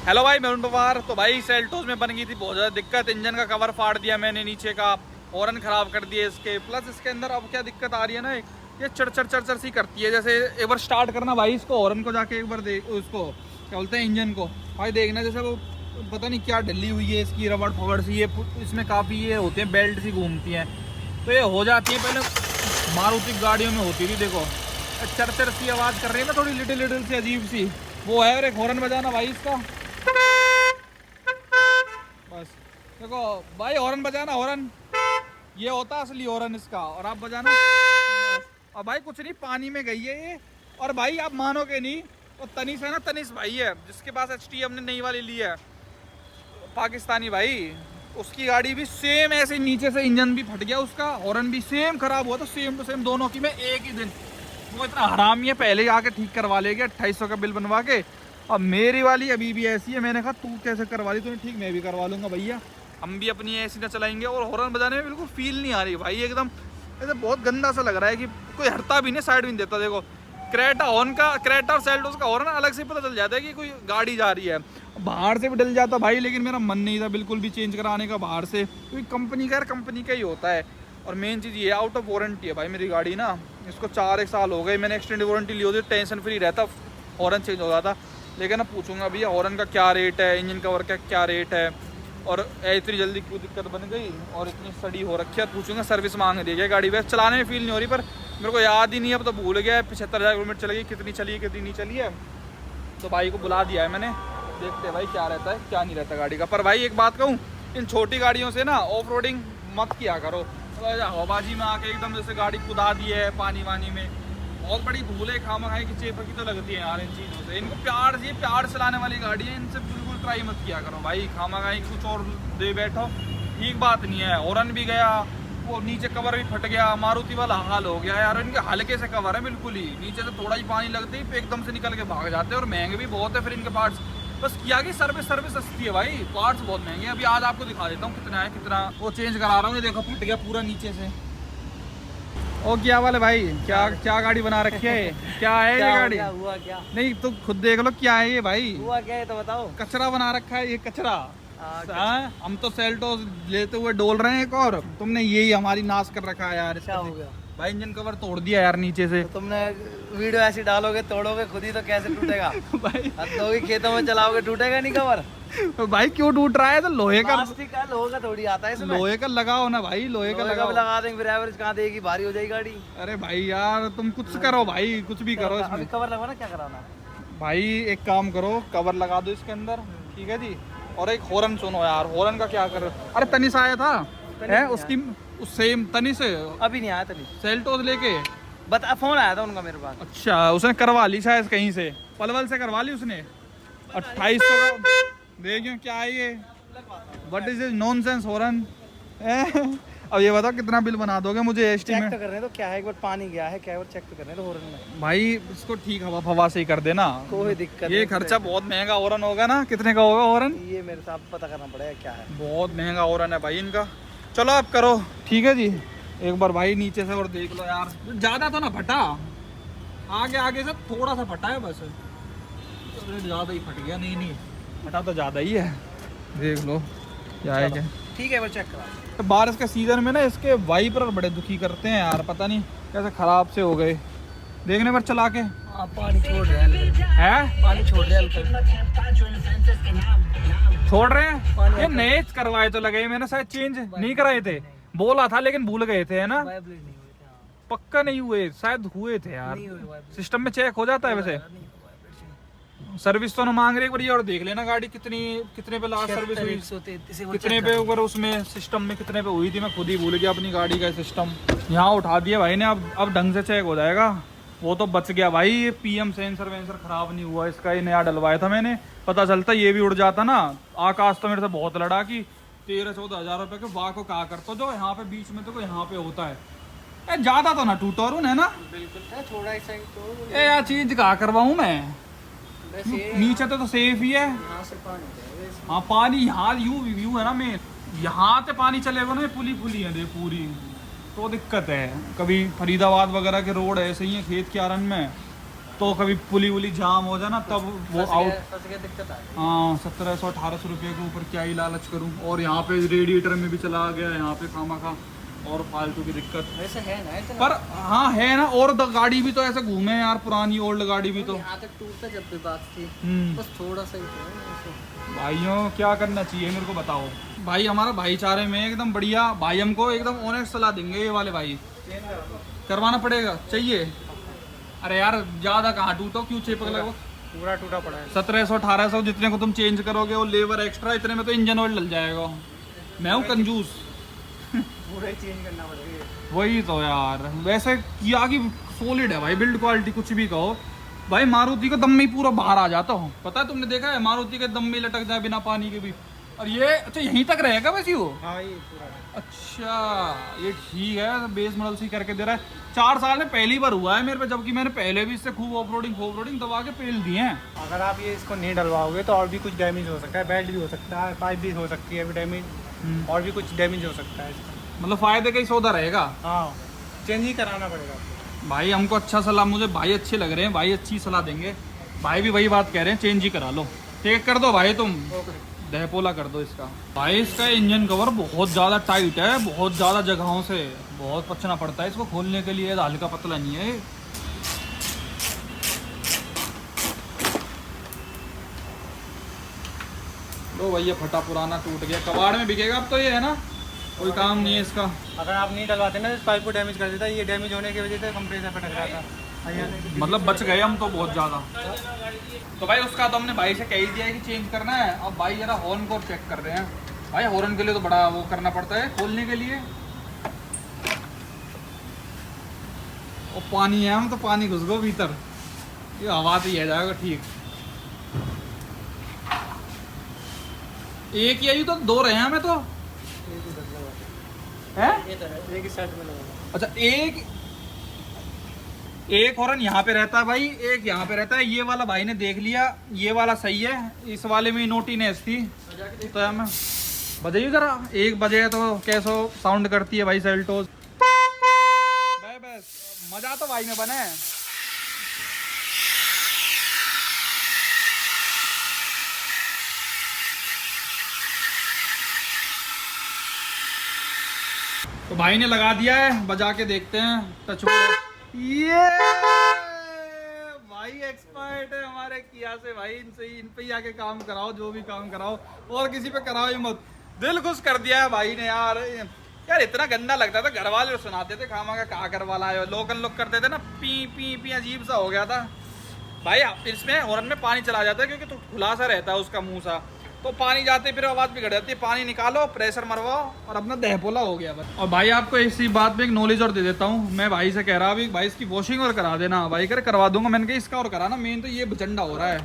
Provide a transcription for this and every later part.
Hello भाई, मैं अरुण पवार। तो भाई सेल्टोस में बन गई थी बहुत ज़्यादा दिक्कत। इंजन का कवर फाड़ दिया मैंने नीचे का, हॉर्न ख़राब कर दिए इसके। प्लस इसके अंदर अब क्या दिक्कत आ रही है ना, ये चढ़ सी करती है। जैसे एक बार स्टार्ट करना भाई इसको, हॉर्न को जाके एक बार देख, उसको क्या बोलते हैं, इंजन को भाई देखना, जैसे वो पता नहीं क्या डली हुई है इसकी, रबड़ फबड़ सी। ये इसमें काफ़ी ये होते हैं, बेल्ट सी घूमती हैं, तो ये हो जाती है। पहले मारुति गाड़ियों में होती थी, देखो चर सी आवाज़ कर रही है ना, थोड़ी लिटिल सी अजीब सी वो है। और एक हॉर्न बजाना भाई इसका, बस देखो भाई हॉर्न बजाना, हॉर्न ये होता है असली हॉर्न इसका, और आप बजाना बस। और भाई कुछ नहीं, पानी में गई है ये। और भाई आप मानोगे नहीं, वो तनिष है ना, तनिष भाई है जिसके पास HT हमने नई वाली ली है, पाकिस्तानी भाई, उसकी गाड़ी भी सेम ऐसे नीचे से इंजन भी फट गया उसका, हॉर्न भी सेम खराब हुआ, तो सेम टू सेम दोनों की मैं एक ही दिन। वो इतना हरामी है, पहले आके ठीक करवा लेगा 2800 का बिल बनवा के। अब मेरी वाली अभी भी ऐसी है। मैंने कहा तू कैसे करवा ली तूने, ठीक मैं भी करवा लूँगा भैया, हम भी अपनी ऐसी ना चलाएंगे। और हॉर्न बजाने में बिल्कुल फील नहीं आ रही भाई, एकदम ऐसे बहुत गंदा सा लग रहा है कि कोई हटता भी नहीं, साइड भी नहीं देता। देखो क्रेटा हॉर्न का, क्रेटा और सेल्टोस का हॉर्न अलग से पता चल जाता है कि कोई गाड़ी जा रही है। बाहर से भी डल जाता भाई, लेकिन मेरा मन नहीं था बिल्कुल भी चेंज कराने का बाहर से, क्योंकि कंपनी का कंपनी का ही होता है। और मेन चीज़ ये आउट ऑफ वारंटी है भाई मेरी गाड़ी ना, इसको 4 साल हो गए। मैंने एक्सटेंडेड वारंटी ली होती, टेंशन फ्री रहता, हॉर्न चेंज हो जाता। लेकिन अब पूछूंगा भैया हॉर्न का क्या रेट है, इंजन कवर का क्या रेट है, और इतनी जल्दी क्यों दिक्कत बन गई और इतनी सड़ी हो रखी है। पूछूंगा, सर्विस मांग दी है गाड़ी, वैसे चलाने में फील नहीं हो रही, पर मेरे को याद ही नहीं है, अब तो भूल गया है 75,000 किलोमीटर चलेगी, कितनी चली है कितनी नहीं चली है। तो भाई को बुला दिया है मैंने, देखते हैं भाई क्या रहता है क्या नहीं रहता गाड़ी का। पर भाई एक बात कहूँ, इन छोटी गाड़ियों से ना ऑफ रोडिंग मत किया करो। हवाबाजी में आके एकदम जैसे गाड़ी कुदा दी है पानी वानी में, बहुत बड़ी भूल है। खामा खाई की चेप की तो लगती है यार इन चीज़ों से। इनको प्यार से लाने वाली गाड़ी है, इनसे बिल्कुल ट्राई मत किया करो भाई। खामा खाई कुछ और दे बैठो, ठीक बात नहीं है। हॉर्न भी गया, वो नीचे कवर भी फट गया, मारुति वाला हाल हो गया यार। इनके हल्के से कवर है बिल्कुल ही, नीचे से थोड़ा ही पानी लगते ही एकदम से निकल के भाग जाते हैं, और महंगे भी बहुत है फिर इनके पार्ट्स। बस किया कि सर्विस सस्ती है भाई, पार्ट्स बहुत महंगे हैं। अभी आज आपको दिखा देता हूँ कितना है, कितना वो चेंज करा रहा हूँ। ये देखो फट गया पूरा नीचे से। ओ क्या वाले भाई, क्या गाड़ी बना रखी है, क्या है ये गाड़ी? हुआ क्या? नहीं तो खुद देख लो क्या है ये भाई, हुआ क्या है तो बताओ। कचरा बना रखा है ये, कचरा। हम तो सेल्टोस लेते हुए डोल रहे हैं एक, और तुमने यही हमारी नाश कर रखा है यार। क्या हो गया भाई? इंजन कवर तोड़ दिया यार नीचे से। तो तुमने वीडियो ऐसी डालोगे, तोड़ोगे खुद ही तो कैसे टूटेगा? भाई दोगी खेतों में चलाओगे, टूटेगा नहीं कवर? भाई क्यों टूट रहा है? तो लोहे का, प्लास्टिक का, लोहे का थोड़ी आता है इसमें। लोहे का लगाओ ना भाई, लोहे का लगाओ। लगा देंगे, फिर एवरेज कहाँ देगी, भारी हो जाएगी गाड़ी। अरे भाई यार तुम कुछ करो भाई, कुछ भी करो इसमें। अभी कवर लगवाना, क्या कराना भाई एक काम करो, कवर लगा दो इसके अंदर, ठीक है जी। और एक हॉर्न सुनो यार, हॉर्न का क्या कर। अरे तनिष आया था है उसकी, उस सेम तनिष अभी नहीं आया तनिष, सेल्टोस लेके बता, फोन आया था उनका मेरे पास। अच्छा, उसने करवा ली शायद कहीं से, पलवल से करवा ली उसने 2800 का। देखियो क्या है ये, what is this nonsense horn. अब ये बताओ कितना बिल बना दोगे मुझे एस्टीमेट? चेक तो कर रहे हैं, तो क्या है, एक बार पानी गया है क्या, एक बार चेक तो कर रहे हैं हॉर्न में। भाई इसको ठीक हवा फवा से ही कर देना, कोई दिक्कत ये खर्चा बहुत महंगा हॉर्न होगा ना। कितने का होगा हॉर्न? ये मेरे साथ पता करना पड़ेगा क्या है। बहुत महंगा हॉर्न है भाई इनका। चलो आप करो, ठीक है जी। एक बार भाई नीचे से और देख लो यार, ज्यादा तो ना फटा, आगे से थोड़ा सा फटा है बस, ज्यादा ही फट गया। नहीं फटा तो ज्यादा ही है, देख लो क्या है क्या। ठीक है, वो चेक करा। तो बारिश के सीजन में ना इसके वाइपर बड़े दुखी करते हैं यार, पता नहीं कैसे खराब से हो गए। देखने पर चला के पानी छोड़ रहे हैं, पानी छोड़ रहे छोड़ रहे हैं। ये नए करवाए तो लगे, मैंने शायद चेंज नहीं कराए थे, बोला था लेकिन भूल गए थे, है ना? पक्का नहीं हुए, शायद हुए थे यार। सिस्टम में चेक हो जाता है वैसे। सर्विस तो ना मांग रहे, एक बार ये और देख लेना गाड़ी कितने पे लास्ट सर्विस हुई, कितने पे ऊपर उसमें सिस्टम में कितने पे हुई थी। मैं खुद ही भूल गया अपनी गाड़ी का सिस्टम। यहाँ उठा दिया भाई ने, अब ढंग से चेक हो जाएगा। वो तो बच गया भाई, ये PM सेंसर वेंसर खराब नहीं हुआ इसका, ये नया डलवाया था मैंने। पता चलता ये भी उड़ जाता ना। आकाश तो मेरे से बहुत लड़ा कि 13-14 हज़ार रुपए के वाह को कहा करता, जो यहाँ पे बीच में तो यहाँ पे होता है। ज्यादा तो ना टूटो है ना? बिल्कुल थोड़ा सा तो यार चीज कहा करवाऊँ मैं, नीचे तो सेफ ही है। हाँ पानी यहाँ व्यू है ना, मैं यहाँ से पानी चलेगा ना, पुली है दे पूरी, तो दिक्कत है। कभी फरीदाबाद वगैरह के रोड ऐसे ही है खेत के आरन में, तो कभी पुली वुली जाम हो जाए ना तब वो आउट। दिक्कत आ रही हाँ 1700-1800 रुपये के ऊपर क्या ही लालच करूँ। और यहाँ पे रेडिएटर में भी चला गया, यहाँ पे खामा खा और फालतू की दिक्कत। है। वैसे है ना इतना। पर हाँ है ना। और गाड़ी भी तो ऐसे घूमे यार, पुरानी ओल्ड गाड़ी भी तो। यहाँ तक टूटता जब भी बात थी, बस थोड़ा सा ही था। भाइयों क्या करना चाहिए मेरे को बताओ भाई। हमारा भाईचारे में एकदम बढ़िया भाई, हमको एकदम ऑनेस्ट सलाह देंगे ये वाले भाई। करवाना पड़ेगा चाहिए। अरे यार ज्यादा कहाँ टूटो, क्यों चिपक लगा? पूरा टूटा पड़ा है। 1700-1800 जितने को तुम चेंज करोगे वो लेबर एक्स्ट्रा, इतने में तो इंजन ऑयल डल जाएगा। मैं हूँ कंजूस। पूरा ही चेंज करना पड़ेगा। वही तो यार। वैसे किया कि सॉलिड है भाई, बिल्ड क्वालिटी कुछ भी कहो भाई। मारुति का दम में ही पूरा बाहर आ जाता हूँ, पता है तुमने देखा है? मारुति के दम में लटक जाए बिना पानी के भी। और ये अच्छा यहीं तक रहेगा वैसे वो? हाँ ये पूरा। अच्छा ये ठीक है, बेस मॉडल से करके दे रहा है। 4 साल में पहली बार हुआ है मेरे पे, जबकि मैंने पहले भी इससे खूब ऑफ रोडिंग दबा के पेल दिए हैं। अगर आप ये इसको नहीं डलवाओगे तो और भी कुछ डैमेज हो सकता है, बेल्ट भी हो सकता है, पाइप भी हो सकती है डैमेज, और भी कुछ डैमेज हो सकता है इसका। मतलब फायदे का ही सौदा रहेगा। हाँ चेंज ही कराना पड़ेगा आपको। भाई हमको अच्छा सलाह, मुझे भाई अच्छे लग रहे हैं, भाई अच्छी सलाह देंगे। भाई भी वही बात कह रहे हैं, चेंज ही करा लो। ठीक कर दो भाई, तुम दहपोला कर दो इसका। भाई इसका इंजन कवर बहुत ज़्यादा टाइट है, बहुत ज़्यादा जगहों से बहुत पचना पड़ता है इसको खोलने के लिए, हल्का पतला नहीं है। लो भैया फटा पुराना टूट गया, कबाड़ में बिकेगा अब तो ये है ना, कोई काम नहीं है इसका। अगर आप नहीं डलवाते ना इस पाइप को डैमेज कर देता है, ये डैमेज होने की वजह से कंप्रेसर फटक जाता। मतलब बच गए हम तो बहुत ज़्यादा। तो भाई उसका तो हमने भाई से कह ही दिया है कि चेंज करना है। अब भाई जरा हॉर्न को चेक कर रहे हैं। भाई हॉर्न के लिए तो बड़ा वो करना पड़ता है खोलने के लिए। और पानी है, हम तो पानी घुस गो भीतर, ये हवा तो ये जाएगा ठीक। एक ही तो 2 रहे हैं हमें तो है। एक ही साइड में लगा। अच्छा एक हॉर्न यहाँ पे रहता है भाई, एक यहाँ पे रहता है। ये वाला भाई ने देख लिया, ये वाला सही है, इस वाले में नोटीनेस थी तो हमें बजाइए जरा। 1 बजे तो कैसो साउंड करती है भाई सेल्टोस। बस मजा तो भाई में बने। तो भाई ने लगा दिया है, बजा के देखते हैं। टच ये भाई एक्सपर्ट है हमारे किया से भाई, इनसे इन पे ही आके काम कराओ, जो भी काम कराओ और किसी पे कराओ ही मत। दिल खुश कर दिया है भाई ने यार। यार इतना गंदा लगता था, घर वाले सुनाते थे खामा का कहा कर वाला है, लोकल लोग करते थे ना पी पी पी, अजीब सा हो गया था भाई। इसमें हॉर्न में पानी चला जाता है क्योंकि तो खुला सा रहता है उसका मुंह सा, तो पानी जाते फिर आवाज़ बिगड़ जाती है। पानी निकालो, प्रेशर मरवाओ और अपना दहपोला हो गया बस। और भाई आपको इसी बात पे एक नॉलेज और दे देता हूँ। मैं भाई से कह रहा अभी भाई इसकी वॉशिंग और करा देना, भाई करे करवा दूंगा। मैंने कहा इसका और कराना, मेन तो ये झंडा हो रहा है।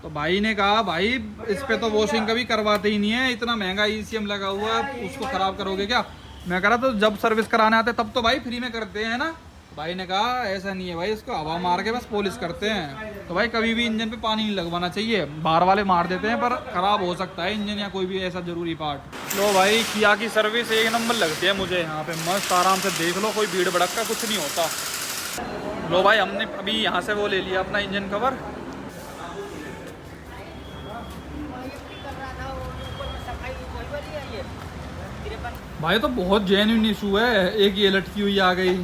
तो भाई ने कहा भाई इस पे तो वॉशिंग कभी करवाते ही नहीं है, इतना महंगा ECM लगा हुआ है, उसको खराब करोगे क्या? मैं कह रहा तो जब सर्विस कराने आते तब तो भाई फ्री में करते हैं ना। भाई ने कहा ऐसा नहीं है भाई, इसको हवा मार के बस पॉलिश करते हैं। तो भाई कभी भी इंजन पे पानी नहीं लगवाना चाहिए, बाहर वाले मार देते हैं पर खराब हो सकता है इंजन या कोई भी ऐसा जरूरी पार्ट। लो भाई किया की सर्विस 1 नंबर लगती है मुझे यहाँ पे, मस्त आराम से देख लो, कोई भीड़ भड़क कुछ नहीं होता। लो भाई हमने अभी यहाँ से वो ले लिया अपना इंजन कवर। भाई तो बहुत जेन्युइन इशू है, एक ये लटकी हुई आ गई।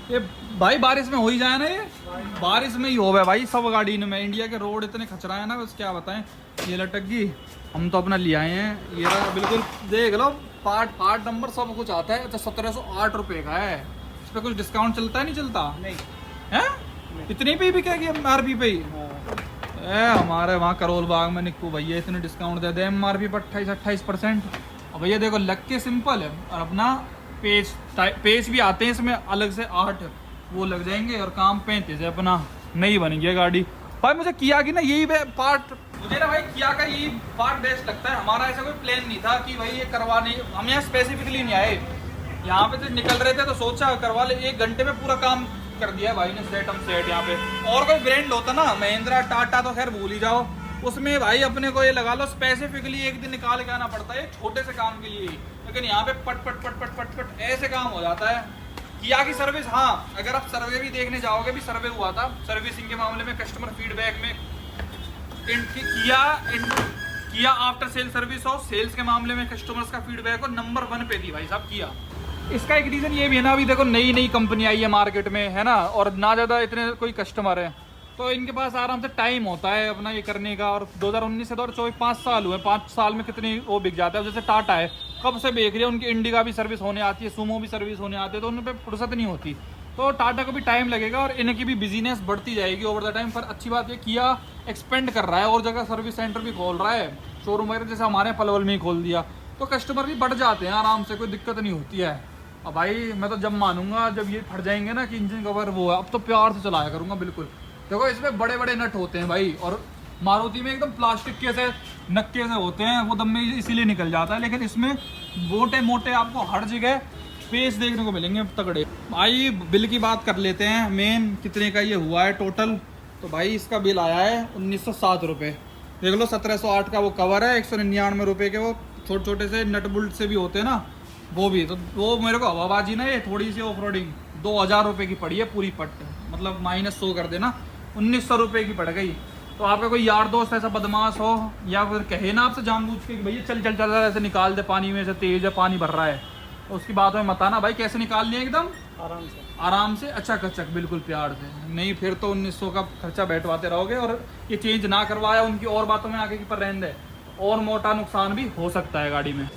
ये भाई बारिश में हो ही जाए ना, ये बारिश में ही हो गया भाई सब गाड़ी में। इंडिया के रोड इतने खचरा है ना, बस क्या बताएं। ये लटक गई, हम तो अपना ले आए हैं। ये रहा बिल्कुल, देख लो पार्ट नंबर सब कुछ आता है। अच्छा 1708 रुपये का है, इस पर कुछ डिस्काउंट चलता है नहीं चलता? नहीं है, इतनी पे ही बिकेगी MRP पे ही। हमारे वहाँ करोल बाग में निक्कू भैया इतने डिस्काउंट दे दे MRP पर 28-28%। और भैया देखो लग के सिंपल है, और अपना पेज भी आते हैं इसमें अलग से 8 वो लग जाएंगे, और काम 35 है अपना, नहीं बनेगी गाड़ी। भाई मुझे किया कि ना यही पार्ट, मुझे ना भाई किया का यही पार्ट बेस्ट लगता है। हमारा ऐसा कोई प्लान नहीं था कि भाई ये करवाने, हम यहाँ स्पेसिफिकली नहीं आए, यहाँ पे तो निकल रहे थे तो सोचा करवा ले। 1 घंटे में पूरा काम कर दिया भाई ने, सेट यहाँ पे। और कोई ब्रांड होता ना, महिंद्रा टाटा तो खैर भूल ही जाओ, उसमें भाई अपने को ये लगा लो स्पेसिफिकली 1 दिन निकाल के आना पड़ता है छोटे से काम के लिए, लेकिन यहाँ पे पट पट पट पट पट पट ऐसे काम हो जाता है। किया की सर्विस, हाँ अगर आप सर्वे भी देखने जाओगे, भी सर्वे हुआ था सर्विसिंग के मामले में, कस्टमर फीडबैक में किया आफ्टर सेल सर्विस और सेल्स के मामले में कस्टमर्स का फीडबैक और नंबर 1 पे थी भाई साहब किया। इसका एक रीज़न ये भी है ना, अभी देखो नई नई कंपनी आई है मार्केट में, है ना, और ना ज़्यादा इतने कोई कस्टमर है, तो इनके पास आराम से टाइम होता है अपना ये करने का। और 2019 से 2024 5 साल हुए, 5 साल में कितनी वो बिक जाता है। जैसे टाटा है, कब से बेच रही है, उनकी इंडिका भी सर्विस होने आती है, सुमो भी सर्विस होने आती है, तो उन पर फुर्सत नहीं होती। तो टाटा को भी टाइम लगेगा और इनकी भी बिजीनेस बढ़ती जाएगी ओवर द टाइम। पर अच्छी बात ये किया एक्सपेंड कर रहा है और जगह सर्विस सेंटर भी खोल रहा है, शोरूम वगैरह, जैसे हमारे पलवल में ही खोल दिया, तो कस्टमर भी बढ़ जाते हैं आराम से, कोई दिक्कत नहीं होती है। अब भाई मैं तो जब मानूंगा जब ये फट जाएंगे ना कि इंजन कवर वो है, अब तो प्यार से चलाया करूँगा बिल्कुल। देखो इसमें बड़े बड़े नट होते हैं भाई, और मारुति में एकदम प्लास्टिक के से नक्के से होते हैं, वो दम में इसीलिए निकल जाता है। लेकिन इसमें मोटे मोटे आपको हर जगह पेच देखने को मिलेंगे तगड़े। भाई बिल की बात कर लेते हैं, मेन कितने का ये हुआ है टोटल। तो भाई इसका बिल आया है 1907 रुपये। देख लो 1708 का वो कवर है, 199 रुपये के वो छोटे छोटे से नट बुल्ट से भी होते हैं ना, वो भी। तो वो मेरे को हवाबाजी ना, ये थोड़ी सी ऑफ रोडिंग 2000 रुपये की पड़ी है पूरी पट्ट, मतलब -100 कर देना, 1900 रुपये की पड़ गई। तो आपका कोई यार दोस्त ऐसा बदमाश हो या फिर कहे ना आपसे जानबूझ के कि भैया चल चल चल ऐसे निकाल दे पानी में से, तेज है पानी भर रहा है, तो उसकी बात में मत आना भाई। कैसे निकाल लिया एकदम आराम से अच्छा कचक बिल्कुल प्यार से, नहीं फिर तो 1900 का खर्चा बैठवाते रहोगे और ये चेंज ना करवाया उनकी और बातों में आगे की पर रहने दे, और मोटा नुकसान भी हो सकता है गाड़ी में।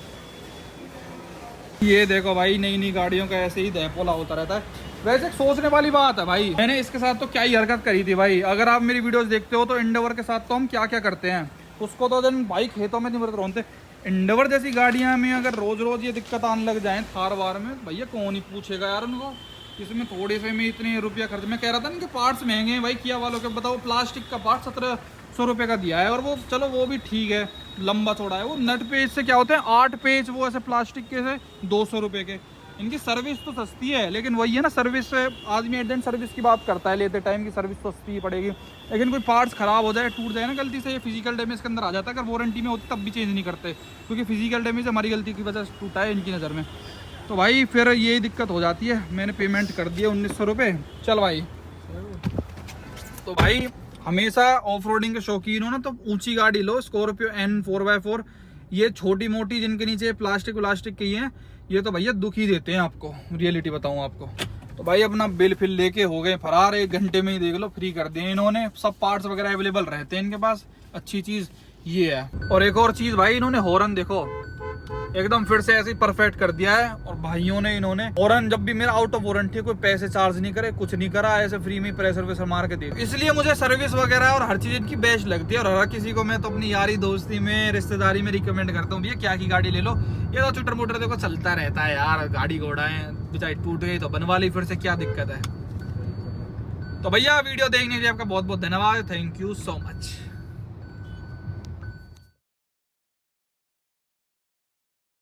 ये देखो भाई नई नई गाड़ियों का ऐसे ही दहपोला होता रहता है। वैसे एक सोचने वाली बात है भाई, मैंने इसके साथ तो क्या ही हरकत करी थी भाई। अगर आप मेरी वीडियोस देखते हो तो एंडेवर के साथ तो हम क्या क्या करते हैं, उसको तो जन भाई खेतों में नहीं मरते रोनते। एंडेवर जैसी गाड़ियां में अगर रोज रोज ये दिक्कत आने लग जाए थार वार में, भैया कौन ही पूछेगा यार उनको। इसमें थोड़े से में इतने रुपया खर्च, मैं कह रहा था ना कि पार्ट्स महंगे हैं भाई किया वालों के। बताओ प्लास्टिक का पार्ट 1700 रुपये का दिया है, और वो चलो वो भी ठीक है लंबा चौड़ा है, वो नट पेज से क्या होते हैं 8 पेज वो ऐसे प्लास्टिक के से 200 रुपये के। इनकी सर्विस तो सस्ती है, लेकिन वही है ना सर्विस से आदमी एट द एंड सर्विस की बात करता है लेते टाइम की, सर्विस तो सस्ती पड़ेगी। लेकिन कोई पार्ट्स खराब हो जाए टूट जाए ना गलती से, ये फिजिकल डैमेज के अंदर आ जाता है। अगर वारंटी में होती तब भी चेंज नहीं करते, क्योंकि फिजिकल डैमेज हमारी गलती की वजह से टूटा है इनकी नज़र में। तो भाई फिर ये दिक्कत हो जाती है। मैंने पेमेंट कर दिया 1900 रुपये, चल भाई। तो भाई हमेशा ऑफ रोडिंग के शौकीन हो ना तो ऊंची गाड़ी लो, स्कॉर्पियो N 4x4। ये छोटी मोटी जिनके नीचे प्लास्टिक व्लास्टिक की है, ये तो भैया दुख ही देते हैं आपको, रियलिटी बताऊं आपको। तो भाई अपना बिल फिल लेके हो गए फरार, 1 घंटे में ही देख लो फ्री कर दिए इन्होंने। सब पार्ट्स वगैरह अवेलेबल रहते हैं इनके पास, अच्छी चीज़ ये है। और एक और चीज़ भाई, इन्होंने हॉर्न देखो एकदम फिर से ऐसे ही परफेक्ट कर दिया है। और भाइयों ने इन्होंने हॉर्न जब भी मेरा आउट ऑफ वारंटी, कोई पैसे चार्ज नहीं करे, कुछ नहीं करा, ऐसे फ्री में प्रेशर वेशर मार के दे। इसलिए मुझे सर्विस वगैरह और हर चीज इनकी बेस्ट लगती है। और हर किसी को मैं तो अपनी यारी दोस्ती में रिश्तेदारी में रिकमेंड करता हूँ, भैया क्या की गाड़ी ले लो, ये तो चुटर मुटर देखो चलता रहता है यार, गाड़ी घोड़ा है बेचारी टूट गई तो बनवा ली फिर से, क्या दिक्कत है। तो भैया वीडियो देखने के लिए आपका बहुत बहुत धन्यवाद, थैंक यू सो मच।